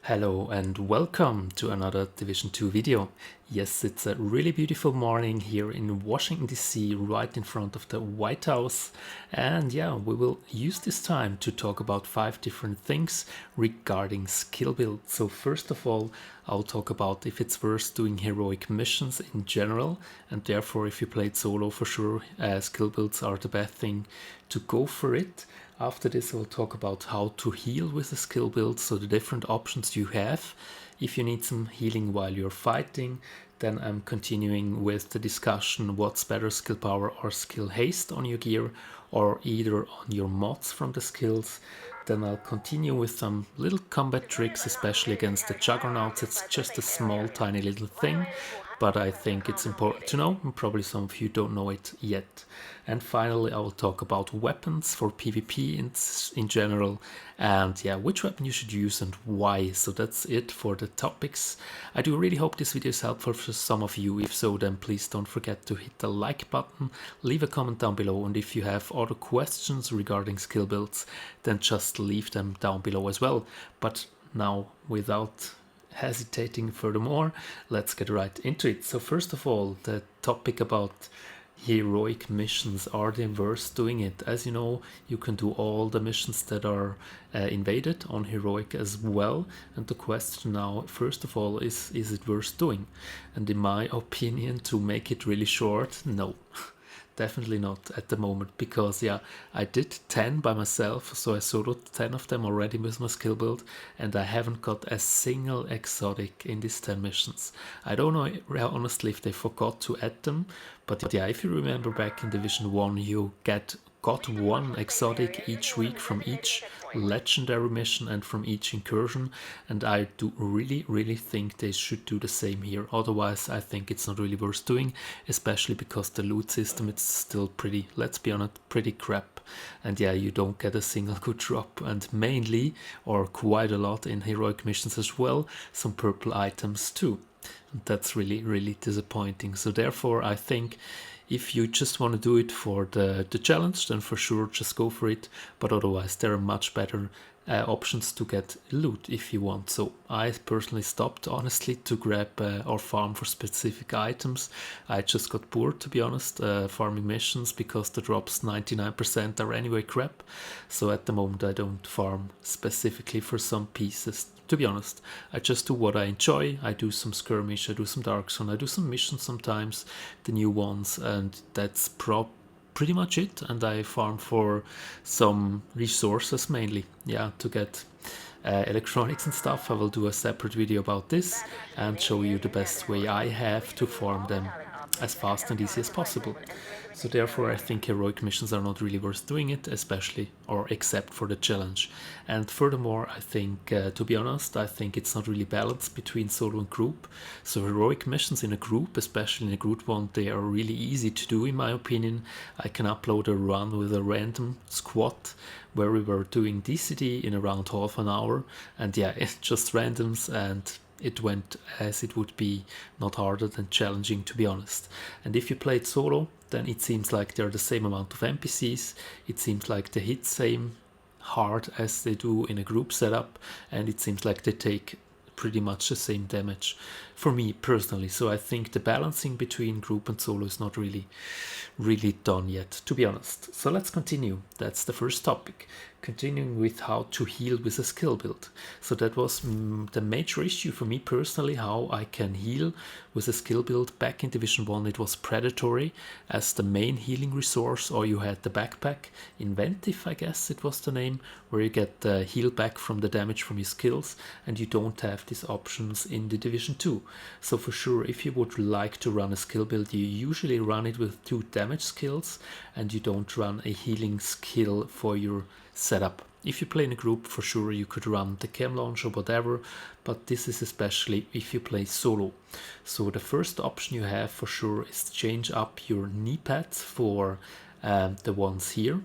Hello and welcome to another Division 2 video. Yes, it's a really beautiful morning here in Washington DC, right in front of the White House. And yeah, we will use this time to talk about 5 different things regarding skill build. So first of all, I'll talk about if it's worth doing heroic missions in general, and therefore if you played solo, for sure skill builds are the best thing to go for it. After this, we'll talk about how to heal with a skill build, so the different options you have. If you need some healing while you're fighting, then I'm continuing with the discussion what's better, skill power or skill haste on your gear, or either on your mods from the skills. Then I'll continue with some little combat tricks, especially against the juggernauts. It's just a small, tiny little thing, but I think it's important to know, and probably some of you don't know it yet. And finally, I will talk about weapons for PvP in general, and yeah, which weapon you should use and why. So that's it for the topics. I do really hope this video is helpful for some of you. If so, then please don't forget to hit the like button, leave a comment down below, and if you have other questions regarding skill builds, then just leave them down below as well. But now, without hesitating furthermore, let's get right into it. So first of all, the topic about heroic missions, are they worth doing it? As you know, you can do all the missions that are invaded on heroic as well, and the question now, first of all, is it worth doing? And in my opinion, to make it really short, no. Definitely not at the moment, because yeah, I did 10 by myself, so I soloed 10 of them already with my skill build, and I haven't got a single exotic in these 10 missions. I don't know honestly if they forgot to add them, but yeah, if you remember back in Division 1, you got one exotic each week from each legendary mission and from each incursion, and I do really think they should do the same here. Otherwise, I think it's not really worth doing, especially because the loot system is still pretty, let's be honest, pretty crap. And yeah, you don't get a single good drop, and mainly, or quite a lot in heroic missions as well, some purple items too. And that's really disappointing. So therefore, I think if you just want to do it for the challenge, then for sure just go for it. But otherwise, there are much better options to get loot if you want. So I personally stopped, honestly, to grab or farm for specific items. I just got bored, to be honest, farming missions, because the drops 99% are anyway crap. So at the moment I don't farm specifically for some pieces. To be honest, I just do what I enjoy. I do some skirmish, I do some dark zone, I do some missions sometimes, the new ones, and that's pretty much it. And I farm for some resources mainly, yeah, to get electronics and stuff. I will do a separate video about this and show you the best way I have to farm them as fast and easy as possible. So therefore I think heroic missions are not really worth doing it, especially or except for the challenge. And furthermore, I think, to be honest, I think it's not really balanced between solo and group. So heroic missions in a group, especially in a group one, they are really easy to do in my opinion. I can upload a run with a random squad where we were doing DCD in around half an hour, and yeah, it's just randoms, and it went as it would be, not harder than challenging, to be honest. And if you played solo, then it seems like they're the same amount of NPCs, it seems like they hit same hard as they do in a group setup, and it seems like they take pretty much the same damage for me personally. So I think the balancing between group and solo is not really done yet, to be honest. So let's continue. That's the first topic, continuing with how to heal with a skill build. So that was the major issue for me personally, how I can heal with a skill build. Back in Division 1 it was Predatory as the main healing resource, or you had the backpack, Inventive I guess it was the name, where you get the heal back from the damage from your skills, and you don't have these options in the Division 2. So for sure, if you would like to run a skill build, you usually run it with 2 damage skills, and you don't run a healing skill for your setup. If you play in a group, for sure you could run the chem launch or whatever, but this is especially if you play solo. So the first option you have for sure is to change up your knee pads for the ones here,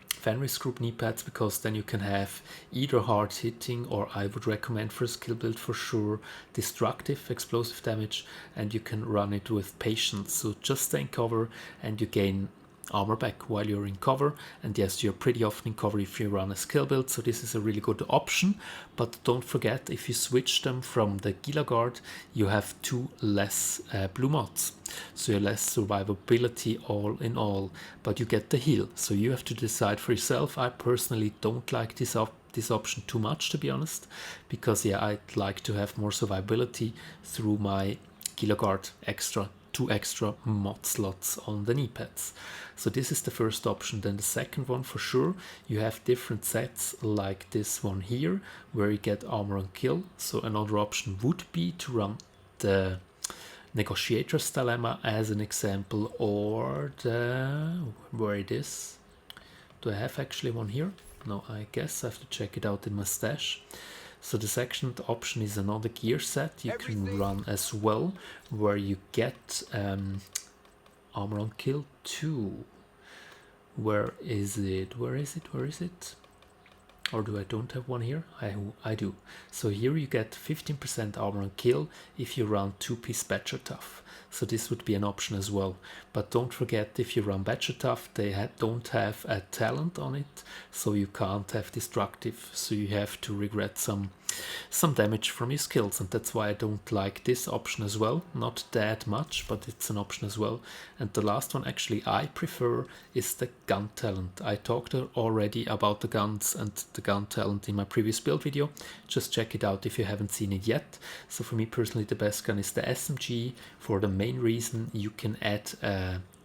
Fenris group knee pads, because then you can have either hard hitting, or I would recommend for a skill build for sure, destructive explosive damage, and you can run it with patience. So just stay in cover and you gain armor back while you're in cover. And yes, you're pretty often in cover if you run a skill build, so this is a really good option. But don't forget, if you switch them from the Gila Guard, you have 2 less blue mods, so you're less survivability all in all, but you get the heal. So you have to decide for yourself. I personally don't like this option too much, to be honest, because yeah, I'd like to have more survivability through my Gila Guard extra 2 extra mod slots on the knee pads. So this is the first option. Then the second one, for sure, you have different sets like this one here, where you get armor on kill. So another option would be to run the Negotiator's Dilemma as an example, or the, where it is. Do I have actually one here? No, I guess I have to check it out in my stash. So the second option is another gear set you can run as well, where you get armor on kill 2. Where is it? Where is it? Where is it? Or do I don't have one here? I do. So here you get 15% armor on kill if you run 2-piece Badger Tough. So this would be an option as well. But don't forget, if you run Badger Tough, they don't have a talent on it, so you can't have destructive. So you have to regret some damage from your skills, and that's why I don't like this option as well. Not that much, but it's an option as well. And the last one actually I prefer is the gun talent. I talked already about the guns and the gun talent in my previous build video. Just check it out if you haven't seen it yet. So for me personally, the best gun is the SMG, for the main reason you can add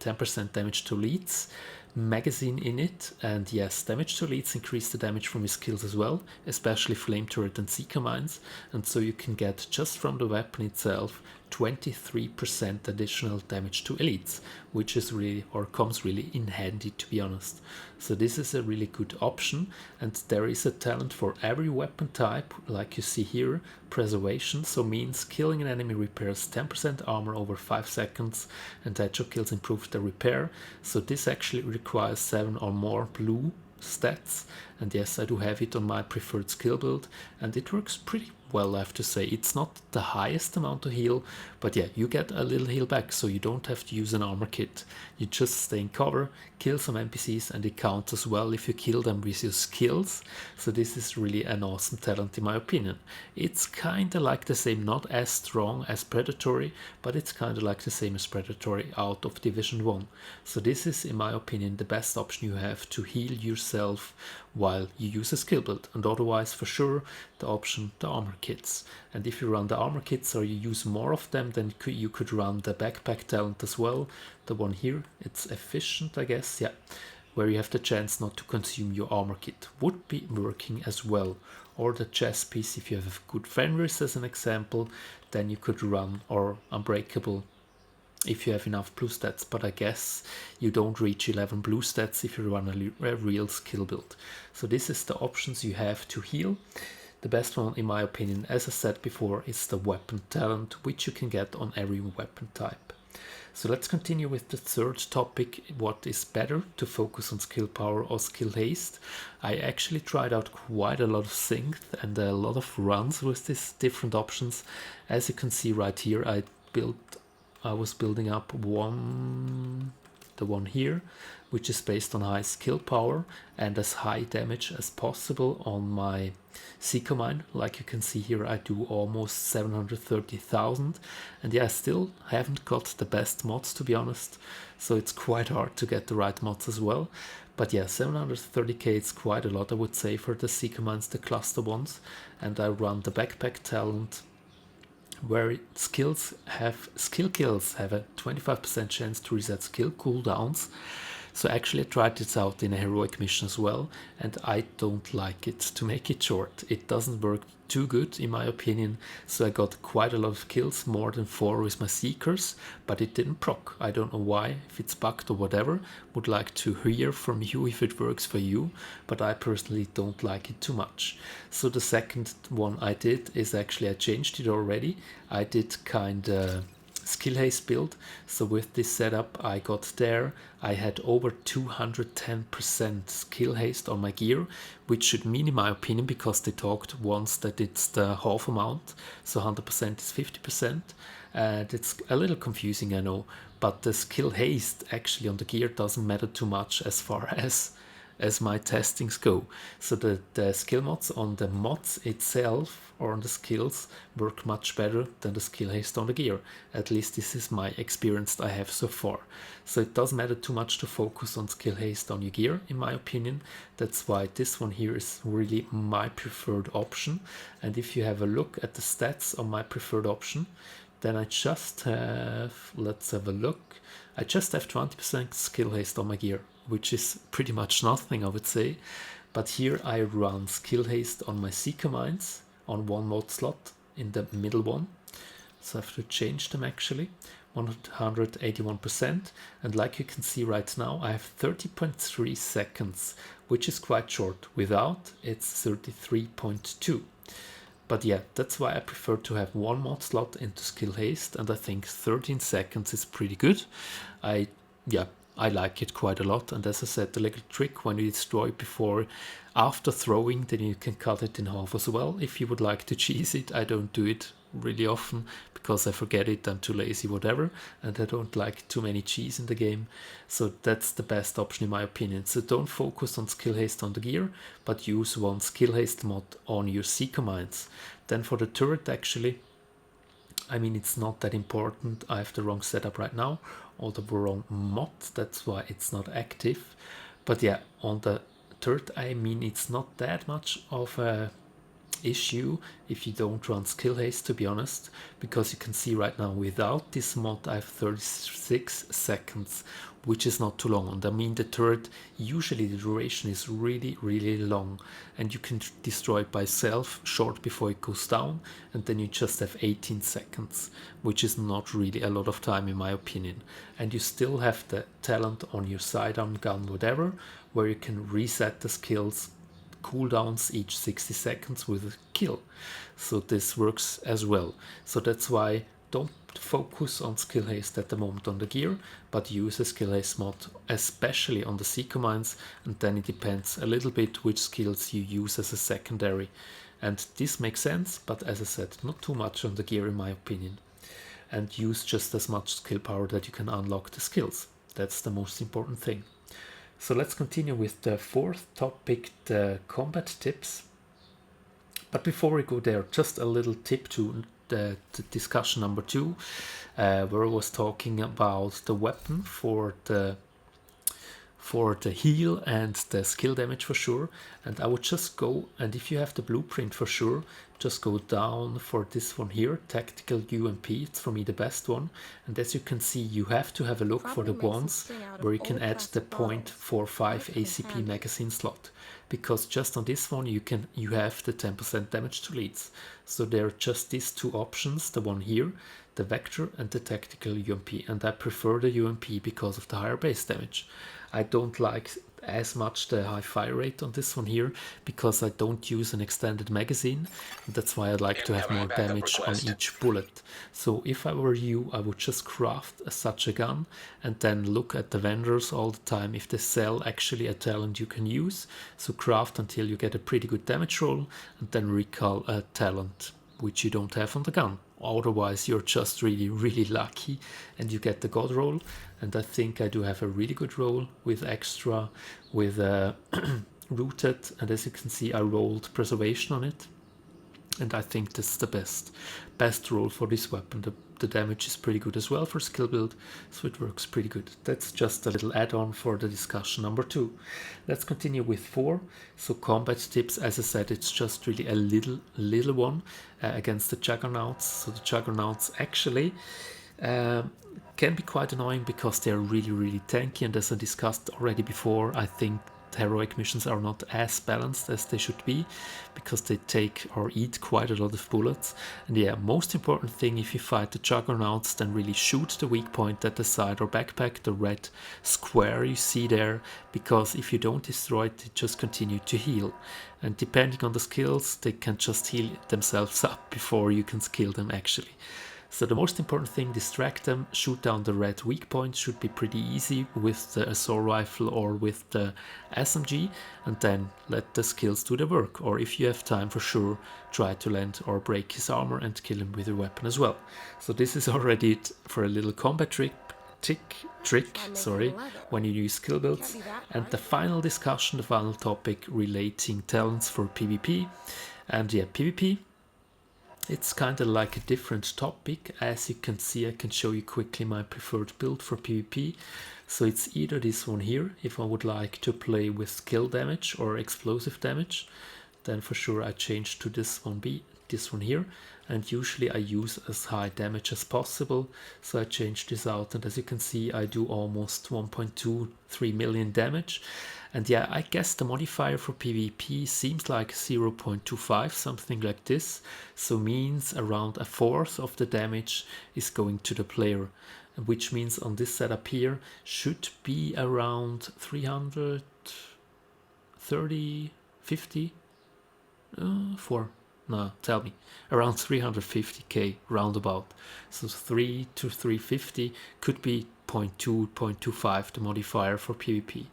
10% damage to leads magazine in it, and yes, damage to leads increase the damage from your skills as well, especially flame turret and seeker mines, and so you can get just from the weapon itself 23% additional damage to elites, which is really, or comes really in handy, to be honest. So this is a really good option, and there is a talent for every weapon type, like you see here. Preservation, so means killing an enemy repairs 10% armor over 5 seconds, and headshot kills improve the repair. So this actually requires 7 or more blue stats, and yes, I do have it on my preferred skill build, and it works pretty well, I have to say. It's not the highest amount to heal, but yeah, you get a little heal back, so you don't have to use an armor kit. You just stay in cover, kill some NPCs, and it counts as well if you kill them with your skills. So this is really an awesome talent in my opinion. It's kinda like the same, not as strong as Predatory, but it's kinda like the same as Predatory out of Division 1. So this is, in my opinion, the best option you have to heal yourself while you use a skill build, and otherwise for sure the option, the armor kits. And if you run the armor kits or you use more of them, then you could run the backpack talent as well, the one here. It's efficient, I guess, yeah, where you have the chance not to consume your armor kit, would be working as well. Or the chest piece, if you have good Fenris as an example, then you could run, or Unbreakable if you have enough blue stats, but I guess you don't reach 11 blue stats if you run a real skill build. So this is the options you have to heal. The best one, in my opinion, as I said before, is the weapon talent, which you can get on every weapon type. So let's continue with the third topic. What is better, to focus on skill power or skill haste? I actually tried out quite a lot of things and a lot of runs with these different options. As you can see right here, I was building up the one here, which is based on high skill power and as high damage as possible on my Seeker Mine. Like you can see here, I do almost 730,000, and yeah, I still haven't got the best mods, to be honest, so it's quite hard to get the right mods as well. But yeah, 730k is quite a lot, I would say, for the Seeker Mines, the cluster ones. And I run the backpack talent, where skill kills have a 25% chance to reset skill cooldowns. So actually I tried this out in a heroic mission as well, and I don't like it. To make it short, it doesn't work too good in my opinion. So I got quite a lot of kills, more than 4 with my Seekers, but it didn't proc. I don't know why, if it's bugged or whatever. Would like to hear from you if it works for you, but I personally don't like it too much. So the second one I did is actually, I changed it already. I did kinda skill haste build. So with this setup I got there, I had over 210% skill haste on my gear, which should mean, in my opinion, because they talked once that it's the half amount, so 100% is 50%. It's a little confusing, I know, but the skill haste actually on the gear doesn't matter too much as far as my testings go. So the skill mods on the mods itself or on the skills work much better than the skill haste on the gear. At least this is my experience I have so far. So it doesn't matter too much to focus on skill haste on your gear, in my opinion. That's why this one here is really my preferred option. And if you have a look at the stats on my preferred option, then I just have, let's have a look, I just have 20% skill haste on my gear, which is pretty much nothing, I would say. But here I run skill haste on my seeker mines on one mod slot in the middle one. So I have to change them actually. 181%, and like you can see right now I have 30.3 seconds, which is quite short. Without, it's 33.2. But yeah, that's why I prefer to have one mod slot into skill haste, and I think 13 seconds is pretty good. I like it quite a lot. And as I said, the little trick, when you destroy before, after throwing, then you can cut it in half as well if you would like to cheese it. I don't do it really often because I forget it, I'm too lazy, whatever, and I don't like too many cheese in the game. So that's the best option in my opinion. So don't focus on skill haste on the gear, but use one skill haste mod on your seeker mines. Then for the turret, actually, I mean, it's not that important. I have the wrong setup right now, or the wrong mod, that's why it's not active. But yeah, on the turret, I mean, it's not that much of a issue if you don't run skill haste, to be honest, because you can see right now without this mod I have 36 seconds, which is not too long. And I mean, the turret, usually the duration is really long, and you can destroy it by yourself short before it goes down, and then you just have 18 seconds, which is not really a lot of time in my opinion. And you still have the talent on your sidearm gun, whatever, where you can reset the skills cooldowns each 60 seconds with a kill. So this works as well. So that's why don't focus on skill haste at the moment on the gear, but use a skill haste mod, especially on the seeker mines, and then it depends a little bit which skills you use as a secondary. And this makes sense, but as I said, not too much on the gear in my opinion. And use just as much skill power that you can unlock the skills. That's the most important thing. So let's continue with the fourth topic, the combat tips. But before we go there, just a little tip to the discussion number 2, where I was talking about the weapon for the heal and the skill damage for sure. And I would just go, and if you have the blueprint for sure, just go down for this one here, tactical UMP. It's for me the best one. And as you can see, you have to have a look for the ones where you can add the .45 ACP magazine slot, because just on this one you have the 10% damage to leads. So there are just these two options, the one here, the vector, and the tactical UMP, and I prefer the UMP because of the higher base damage. I don't like as much the high fire rate on this one here because I don't use an extended magazine. That's why I'd like to have more damage on each bullet. So if I were you, I would just craft such a gun and then look at the vendors all the time if they sell actually a talent you can use. So craft until you get a pretty good damage roll and then recall a talent which you don't have on the gun. Otherwise you're just really lucky and you get the god roll. And I think I do have a really good roll with extra, with rooted, and as you can see I rolled preservation on it, and I think this is the best roll for this weapon. The damage is pretty good as well for skill build, so it works pretty good. That's just a little add-on for the discussion number 2. Let's continue with 4. So combat tips, as I said, it's just really a little one against the juggernauts. So the juggernauts actually can be quite annoying because they're really tanky, and as I discussed already before, I think heroic missions are not as balanced as they should be because they take or eat quite a lot of bullets. And yeah, most important thing, if you fight the juggernauts, then really shoot the weak point at the side or backpack, the red square you see there, because if you don't destroy it, they just continue to heal, and depending on the skills they can just heal themselves up before you can skill them actually. So the most important thing, distract them, shoot down the red weak point, should be pretty easy with the assault rifle or with the SMG, and then let the skills do the work. Or if you have time, for sure, try to land or break his armor and kill him with your weapon as well. So this is already it for a little combat trick, when you use skill builds. And the final discussion, the final topic, relating talents for PvP. And yeah, PvP, it's kind of like a different topic. As you can see, I can show you quickly my preferred build for PvP. So it's either this one here, if I would like to play with skill damage or explosive damage, then for sure I change to this one here. And usually I use as high damage as possible, so I change this out, and as you can see I do almost 1.23 million damage. And yeah, I guess the modifier for PvP seems like 0.25, something like this, so means around a fourth of the damage is going to the player, which means on this setup here should be around 330, 50, tell me, around 350k roundabout. So 3 to 350 could be 0.2, 0.25 the modifier for PvP.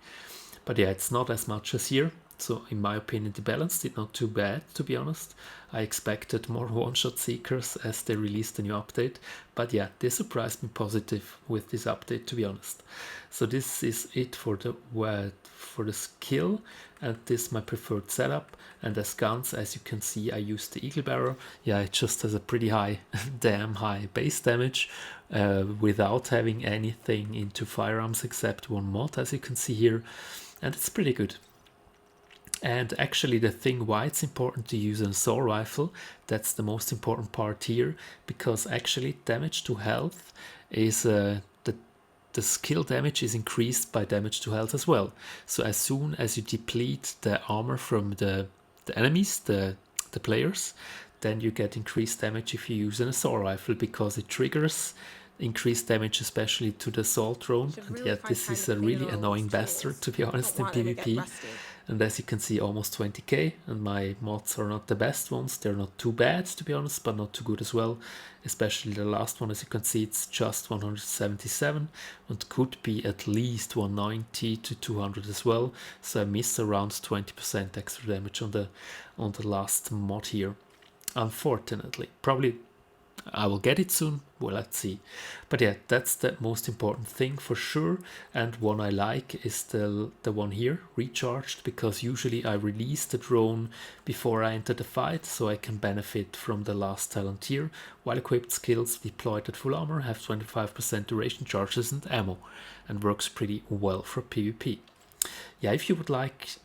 But yeah, it's not as much as here. So in my opinion, the balance did not too bad, to be honest. I expected more one-shot seekers as they released a new update. But yeah, they surprised me positive with this update, to be honest. So this is it for the skill, and this is my preferred setup. And as guns, as you can see, I use the Eagle Barrel. Yeah, it just has a pretty high, damn high base damage without having anything into firearms except one mod, as you can see here. And it's pretty good. And actually the thing why it's important to use an assault rifle, that's the most important part here, because actually damage to health is the skill damage is increased by damage to health as well. So as soon as you deplete the armor from the enemies, the players, then you get increased damage if you use an assault rifle, because it triggers increased damage, especially to the assault drone. And yeah, this is a really annoying bastard, to be honest, in PvP. And as you can see, almost 20k, and my mods are not the best ones. They're not too bad, to be honest, but not too good as well. Especially the last one, as you can see, it's just 177 and could be at least 190 to 200 as well. So I missed around 20% extra damage on the last mod here, unfortunately. Probably I will get it soon, well, let's see. But yeah, that's the most important thing for sure. And one I like is the one here, recharged, because usually I release the drone before I enter the fight, so I can benefit from the last talent here. While equipped skills deployed at full armor have 25% duration charges and ammo, and works pretty well for PvP. Yeah, if you would like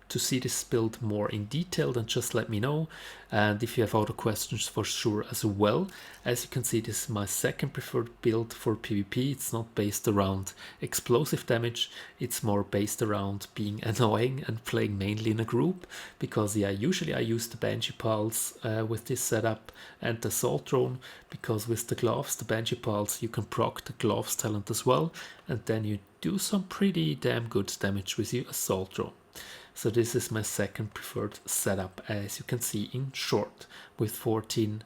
to see this build more in detail, then just let me know. And if you have other questions, for sure as well. As you can see, this is my second preferred build for PvP. It's not based around explosive damage, it's more based around being annoying and playing mainly in a group, because yeah, usually I use the Banshee Pulse with this setup and the assault drone, because with the gloves, the Banshee Pulse, you can proc the gloves talent as well, and then you do some pretty damn good damage with your assault drone. So this is my second preferred setup, as you can see in short, with 14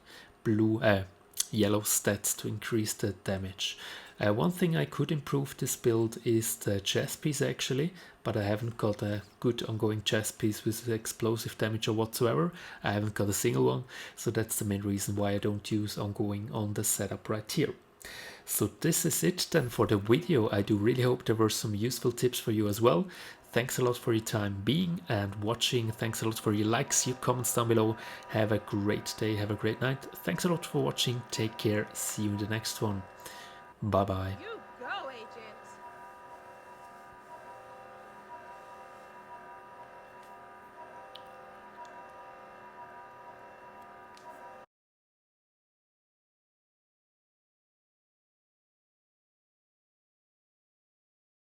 yellow stats to increase the damage. One thing I could improve this build is the chest piece actually, but I haven't got a good ongoing chest piece with explosive damage or whatsoever. I haven't got a single one, so that's the main reason why I don't use ongoing on the setup right here. So this is it then for the video. I do really hope there were some useful tips for you as well. Thanks a lot for your time being and watching. Thanks a lot for your likes, your comments down below. Have a great day, have a great night. Thanks a lot for watching. Take care. See you in the next one. Bye bye.